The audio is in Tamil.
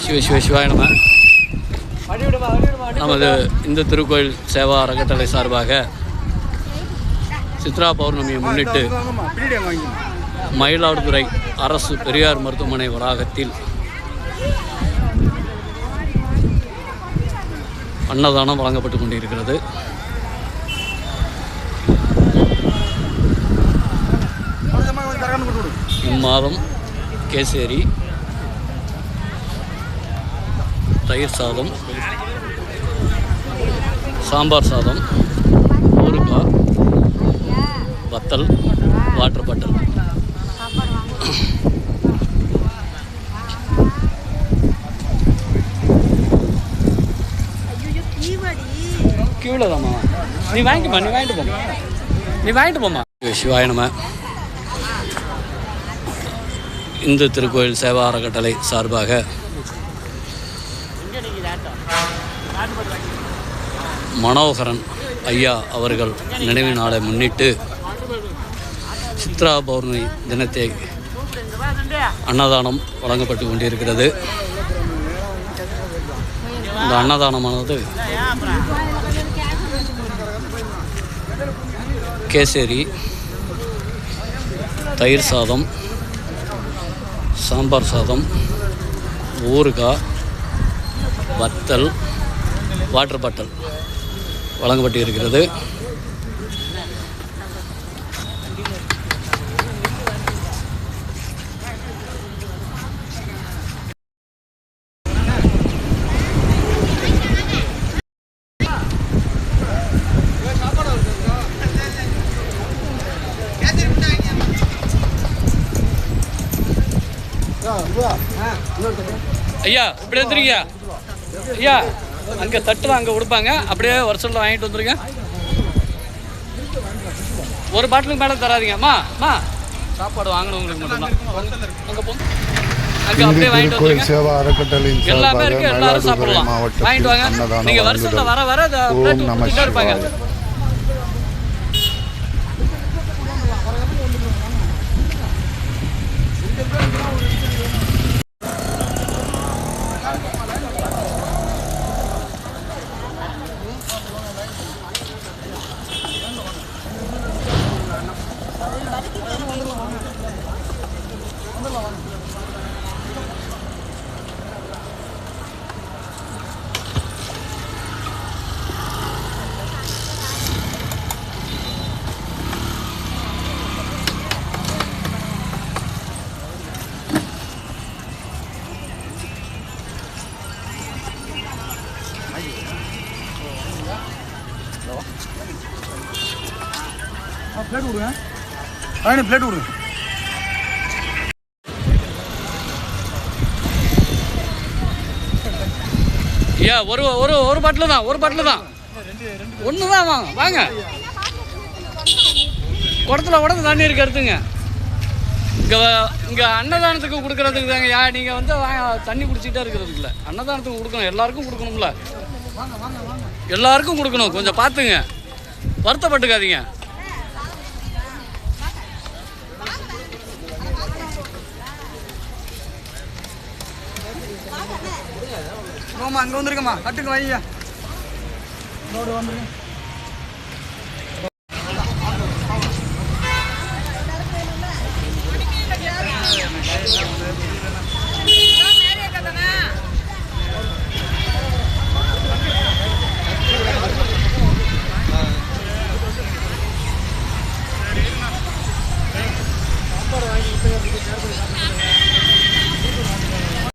சிவாய நம. நமது இந்து திருக்கோயில் சேவா அறக்கட்டளை சார்பாக சித்ரா பௌர்ணமியை முன்னிட்டு மயிலாடுதுறை அரசு பெரியார் மருத்துவமனை வளாகத்தில் அன்னதானம் வழங்கப்பட்டு கொண்டிருக்கிறது. இம்மாதம் கேசரி, தயிர் சாதம், சாம்பார் சாதம், ஊறுகாய், வத்தல், வாட்டர் பாட்டில். கியூலதாம்மா, நீ வாங்கிட்டு போமா. சிவாய நம. இந்து திருக்கோயில் சேவா அறக்கட்டளை சார்பாக மனோகரன் ஐயா அவர்கள் நினைவு நாளை முன்னிட்டு சித்ரா பௌர்ணமி தினத்தை அன்னதானம் வழங்கப்பட்டு கொண்டிருக்கிறது. இந்த அன்னதானமானது கேசரி, தயிர் சாதம், சாம்பார் சாதம், ஊறுகாய், வத்தல், வாட்டர் பாட்டில் வழங்கப்பட்டு இருக்கிறது. ஐயா இப்படி வந்துருங்க ஐயா, அங்கே தட்டில் அங்கே கொடுப்பாங்க, அப்படியே வருஷத்தில் வாங்கிட்டு வந்துருங்க. ஒரு பாட்டிலுக்கு மேலே தராதிங்கம்மா. சாப்பாடு வாங்கினவங்களுக்கு மட்டும்தான். அங்கே போங்க, அங்கே அப்படியே வாங்கிட்டு வந்துருங்க. எல்லாமே இருக்குது, எல்லாரும் சாப்பிடலாம். வாங்கிட்டு வாங்க. நீங்கள் வருஷத்தில் வர வர இருப்பாங்க. பிளேட் கொடுங்க, பிளேட் கொடுங்க. ஐயா ஒரு ஒரு ஒரு பாட்டில் தான், ஒன்று தான். வாங்க குடத்தில் உடனே தண்ணி இருக்கு, எடுத்துங்க. இங்கே அன்னதானத்துக்கு கொடுக்கறதுக்கு தாங்க. நீங்கள் வந்து தண்ணி குடிச்சிக்கிட்டே இருக்கிறதுக்கு இல்லை, அன்னதானத்துக்கு கொடுக்கணும். எல்லாருக்கும் கொடுக்கணும்ல, எல்லாருக்கும் கொடுக்கணும். கொஞ்சம் பார்த்துங்க, வருத்தப்பட்டுக்காதீங்க. அங்கே வந்துருக்கம்மா, கட்டுக்கு வாங்க. வந்துருங்க. சாப்பாடு வாங்கி